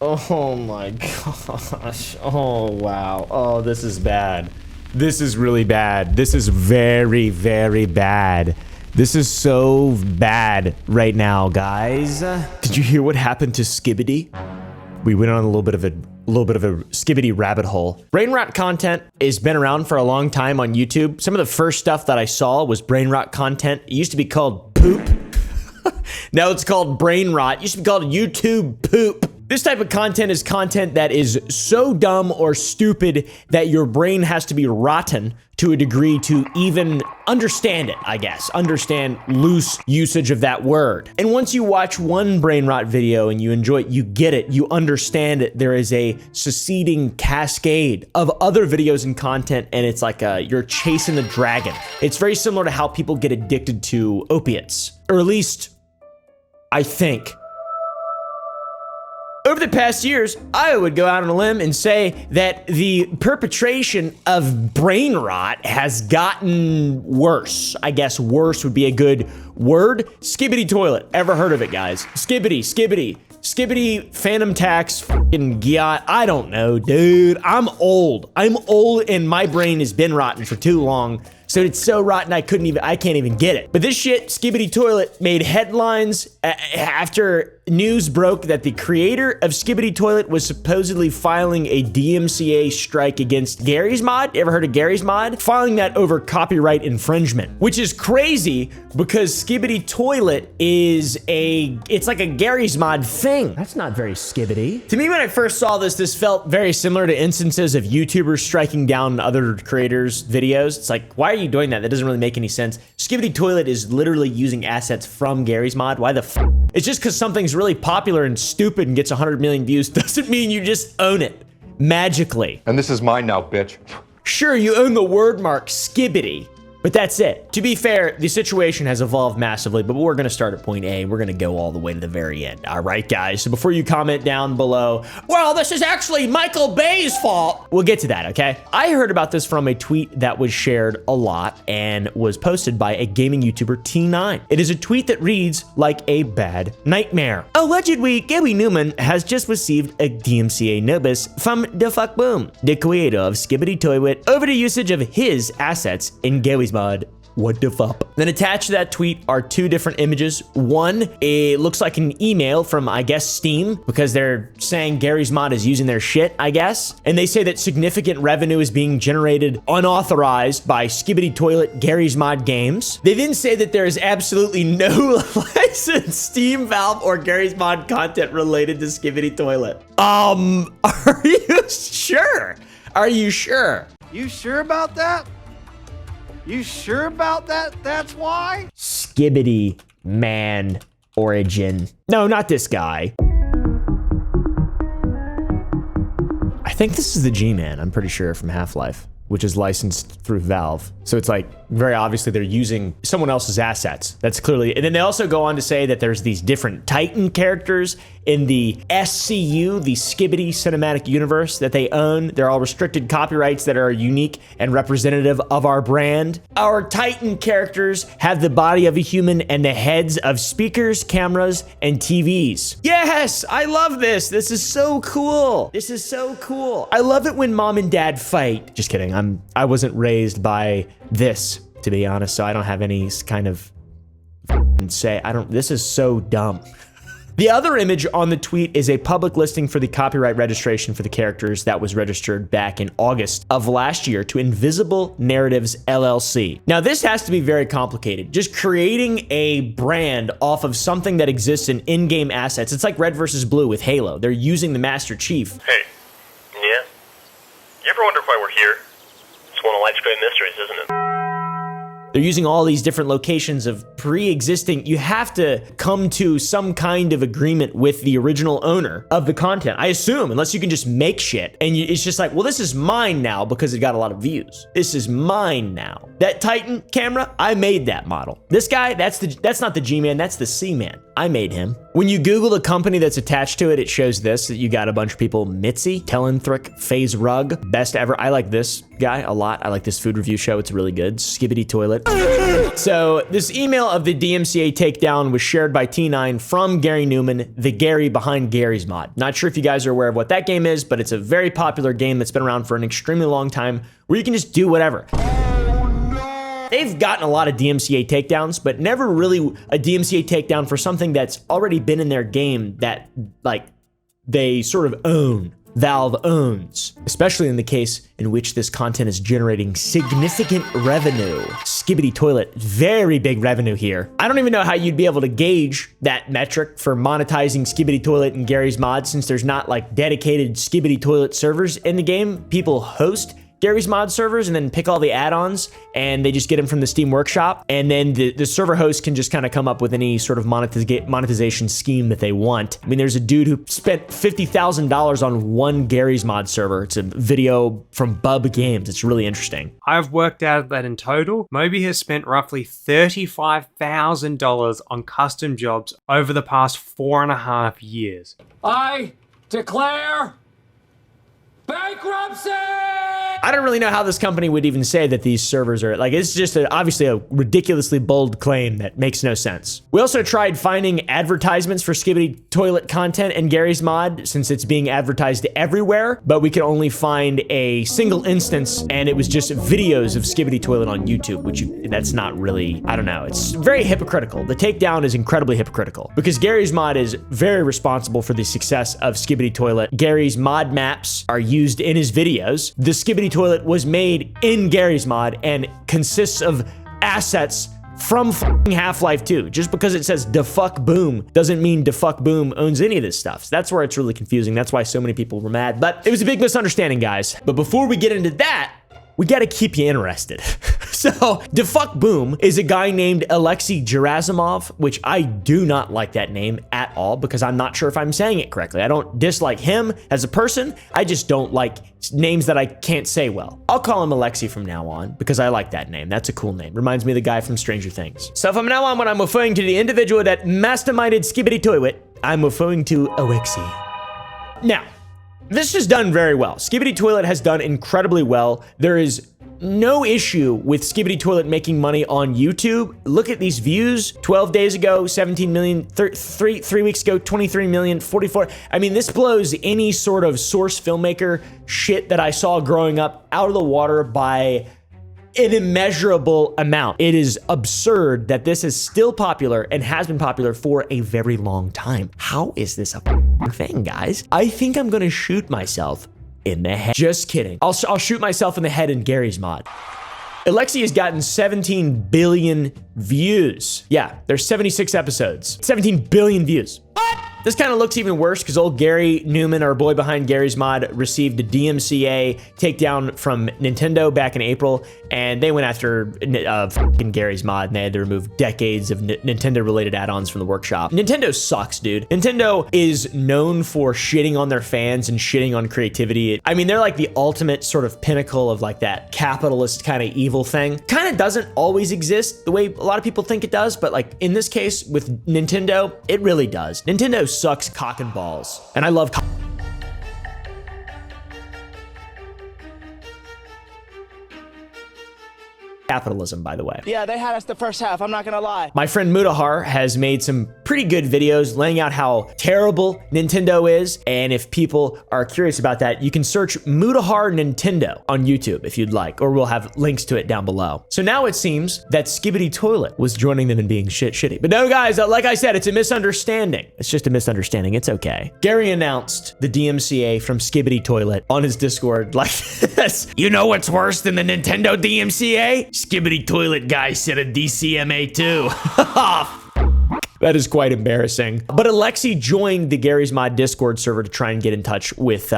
Oh my gosh. Oh wow. Oh, this is bad. This is really bad. This is very, very bad. This is so bad right now, guys. Did you hear what happened to Skibidi? We went on a little bit of a Skibidi rabbit hole. Brain rot content has been around for a long time on YouTube. Some of the first stuff that I saw was brain rot content. It used to be called poop. Now it's called brain rot. It used to be called YouTube poop. This type of content is content that is so dumb or stupid that your brain has to be rotten to a degree to even understand it, I guess. Understand loose usage of that word. And once you watch one brain rot video and you enjoy it, you get it, you understand it. There is a succeeding cascade of other videos and content, and it's like you're chasing the dragon. It's very similar to how people get addicted to opiates, or at least I think. Over the past years, I would go out on a limb and say that the perpetration of brain rot has gotten worse. I guess worse would be a good word. Skibidi toilet. Ever heard of it, guys? Skibidi phantom tax, fucking giat. I don't know, dude. I'm old and my brain has been rotten for too long. So it's so rotten I can't even get it. But this shit, Skibidi toilet, made headlines after news broke that the creator of Skibidi toilet was supposedly filing a DMCA strike against Gary's Mod. You ever heard of Gary's Mod? Filing that over copyright infringement, which is crazy because Skibidi toilet is it's like a Gary's Mod thing. That's not very Skibidi. To me, when I first saw this felt very similar to instances of YouTubers striking down other creators' videos. It's like, why are you doing that? That doesn't really make any sense. Skibidi toilet is literally using assets from Gary's Mod. Why the f? It's just because something's really popular and stupid and gets 100 million views doesn't mean you just own it magically. And this is mine now, bitch. Sure, you own the word mark Skibidi, but that's it. To be fair, the situation has evolved massively, but we're gonna start at point A. We're gonna go all the way to the very end. All right, guys, so before you comment down below, well, this is actually Michael Bay's fault. We'll get to that, okay? I heard about this from a tweet that was shared a lot and was posted by a gaming YouTuber, T9. It is a tweet that reads like a bad nightmare. Allegedly, Gary Newman has just received a DMCA notice from the fuck boom, the creator of Skibidi Toilet, over the usage of his assets in Gary's Mod. What the fuck? Then attached to that tweet are two different images. One, it looks like an email from, I guess, Steam, because they're saying Gary's Mod is using their shit, I guess. And they say that significant revenue is being generated unauthorized by Skibidi Toilet Gary's Mod games. They then say that there is absolutely no licensed Steam, Valve, or Gary's Mod content related to Skibidi Toilet. Are you sure? Are you sure? You sure about that? You sure about that? That's why? Skibidi man origin. No, not this guy. I think this is the G-Man, I'm pretty sure, from Half-Life, which is licensed through Valve. So it's like, very obviously they're using someone else's assets. That's clearly, and then they also go on to say that there's these different Titan characters in the SCU, the Skibidi Cinematic Universe that they own. They're all restricted copyrights that are unique and representative of our brand. Our Titan characters have the body of a human and the heads of speakers, cameras, and TVs. Yes, I love this. This is so cool. This is so cool. I love it when mom and dad fight. Just kidding. I wasn't raised by this, to be honest, so I don't have any kind of say. This is so dumb. The other image on the tweet is a public listing for the copyright registration for the characters that was registered back in August of last year to Invisible Narratives LLC. Now, this has to be very complicated. Just creating a brand off of something that exists in in-game assets. It's like Red versus Blue with Halo. They're using the Master Chief. Hey, yeah? You ever wonder why we're here? It's one of life's great mysteries, isn't it? They're using all these different locations of pre-existing. You have to come to some kind of agreement with the original owner of the content, I assume, unless you can just make shit. And it's just like, well, this is mine now because it got a lot of views. This is mine now. That Titan camera, I made that model. This guy, that's not the G-Man, that's the C-Man. I made him. When you Google the company that's attached to it, it shows this, that you got a bunch of people: Mitzi, Telenthric, FaZe Rug, Best Ever. I like this guy a lot. I like this food review show. It's really good. Skibidi Toilet. So this email of the DMCA takedown was shared by T9 from Gary Newman, the Gary behind Gary's Mod. Not sure if you guys are aware of what that game is, but it's a very popular game that's been around for an extremely long time where you can just do whatever. They've gotten a lot of DMCA takedowns, but never really a DMCA takedown for something that's already been in their game that, like, they sort of own. Valve owns, especially in the case in which this content is generating significant revenue. Skibidi Toilet, very big revenue here. I don't even know how you'd be able to gauge that metric for monetizing Skibidi Toilet and Gary's Mod, since there's not like dedicated Skibidi Toilet servers in the game. People host Gary's Mod servers and then pick all the add-ons, and they just get them from the Steam Workshop, and then the server host can just kind of come up with any sort of monetization scheme that they want. I mean, there's a dude who spent $50,000 on one Gary's Mod server. It's a video from Bub Games. It's really interesting. I've worked out that in total, Moby has spent roughly $35,000 on custom jobs over the past 4.5 years. I declare bankruptcy! I don't really know how this company would even say that these servers are, like, it's just obviously a ridiculously bold claim that makes no sense. We also tried finding advertisements for Skibidi Toilet content in Gary's Mod, since it's being advertised everywhere, but we could only find a single instance, and it was just videos of Skibidi Toilet on YouTube, which that's not really, I don't know, it's very hypocritical. The takedown is incredibly hypocritical, because Gary's Mod is very responsible for the success of Skibidi Toilet. Gary's mod maps are used in his videos. The Skibidi Toilet was made in Gary's Mod and consists of assets from Half-Life 2. Just because it says DaFuck Boom doesn't mean DaFuck Boom owns any of this stuff. So that's where it's really confusing. That's why so many people were mad. But it was a big misunderstanding, guys. But before we get into that, we gotta keep you interested. So, DaFuck Boom is a guy named Alexi Gerasimov, which I do not like that name at all, because I'm not sure if I'm saying it correctly. I don't dislike him as a person. I just don't like names that I can't say well. I'll call him Alexi from now on, because I like that name. That's a cool name. Reminds me of the guy from Stranger Things. So from now on, when I'm referring to the individual that masterminded Skibidi Toilet, I'm referring to Alexi. Now, this is done very well. Skibidi Toilet has done incredibly well. There is no issue with Skibidi Toilet making money on YouTube. Look at these views. 12 days ago, 17 million. 3 weeks ago, 23 million, 44. I mean, this blows any sort of source filmmaker shit that I saw growing up out of the water by an immeasurable amount. It is absurd that this is still popular and has been popular for a very long time. How is this a thing, guys? I think I'm gonna shoot myself in the head. Just kidding. I'll shoot myself in the head in Gary's Mod. Alexi has gotten 17 billion views. Yeah, there's 76 episodes. 17 billion views. What? This kind of looks even worse because old Gary Newman, our boy behind Gary's Mod, received a DMCA takedown from Nintendo back in April, and they went after fucking Gary's Mod, and they had to remove decades of Nintendo-related add-ons from the workshop. Nintendo sucks, dude. Nintendo is known for shitting on their fans and shitting on creativity. I mean, they're like the ultimate sort of pinnacle of like that capitalist kind of evil thing. Kind of doesn't always exist the way a lot of people think it does, but like in this case with Nintendo, it really does. Nintendo sucks cock and balls, and I love capitalism, by the way. Yeah, they had us the first half, I'm not gonna lie. My friend Mudahar has made some pretty good videos laying out how terrible Nintendo is, and if people are curious about that, you can search Mudahar Nintendo on YouTube if you'd like, or we'll have links to it down below. So now it seems that Skibidi Toilet was joining them in being shitty. But no, guys, like I said, it's a misunderstanding. It's just a misunderstanding. It's okay. Gary announced the DMCA from Skibidi Toilet on his Discord like this. You know what's worse than the Nintendo DMCA? Skibidi Toilet guy said a DCMA too. That is quite embarrassing. But Alexi joined the Gary's Mod Discord server to try and get in touch with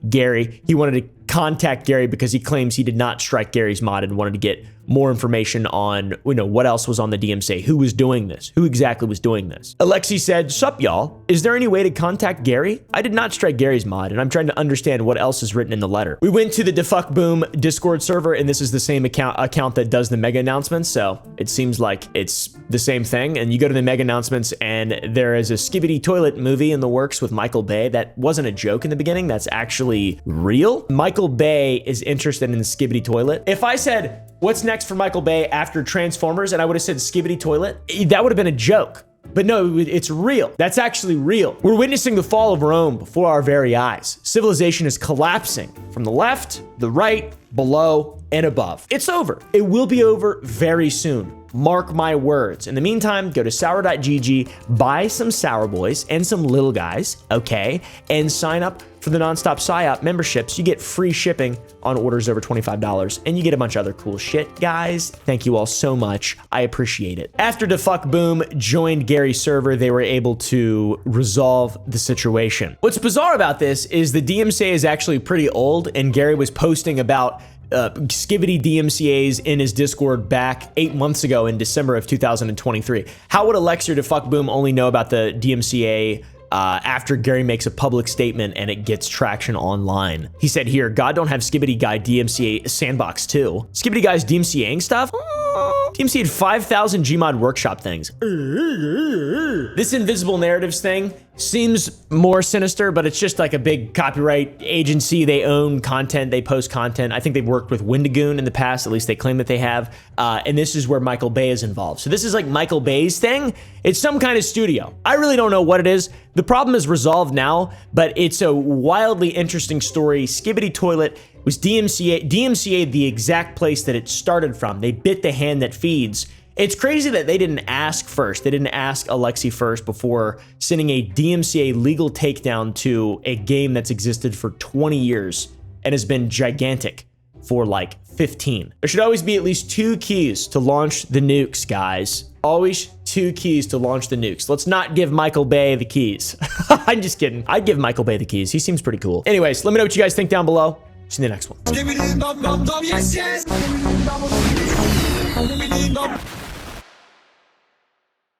Gary. He wanted to contact Gary because he claims he did not strike Gary's Mod and wanted to get more information on, what else was on the DMCA, who was doing this, who exactly was doing this. Alexi said, "Sup, y'all? Is there any way to contact Gary? I did not strike Gary's mod, and I'm trying to understand what else is written in the letter." We went to the Defuck Boom Discord server, and this is the same account that does the mega announcements, so it seems like it's the same thing. And you go to the mega announcements, and there is a Skibidi toilet movie in the works with Michael Bay. That wasn't a joke in the beginning. That's actually real. Michael Bay is interested in the Skibidi toilet. If I said, "What's next for Michael Bay after Transformers?" and I would have said Skibidi toilet, that would have been a joke. But no, it's real. That's actually real. We're witnessing the fall of Rome before our very eyes. Civilization is collapsing from the left, the right, below, and above. It's over. It will be over very soon. Mark my words. In the meantime, go to sour.gg, buy some Sour Boys and some Little Guys, okay? And sign up for the Nonstop PsyOp memberships. You get free shipping on orders over $25, and you get a bunch of other cool shit. Guys, thank you all so much. I appreciate it. After Defuck Boom joined Gary's server, they were able to resolve the situation. What's bizarre about this is the DMCA is actually pretty old, and Gary was posting about Skibidi DMCAs in his Discord back 8 months ago in December of 2023. How would Alexi or Defuck Boom only know about the DMCA after Gary makes a public statement and it gets traction online? He said here, "God don't have Skibidi guy DMCA sandbox too." Skibidi guy's DMCAing stuff? DMCA'd 5,000 Gmod workshop things. This invisible narratives thing seems more sinister, but it's just like a big copyright agency. They own content, they post content. I think they've worked with Wendigoon in the past, at least they claim that they have. And this is where Michael Bay is involved. So this is like Michael Bay's thing. It's some kind of studio. I really don't know what it is. The problem is resolved now, but it's a wildly interesting story. Skibidi Toilet was DMCA the exact place that it started from. They bit the hand that feeds. It's crazy that they didn't ask first. They didn't ask Alexi first before sending a DMCA legal takedown to a game that's existed for 20 years and has been gigantic for like 15. There should always be at least 2 keys to launch the nukes, guys. Always 2 keys to launch the nukes. Let's not give Michael Bay the keys. I'm just kidding. I'd give Michael Bay the keys. He seems pretty cool. Anyways, let me know what you guys think down below. See you in the next one.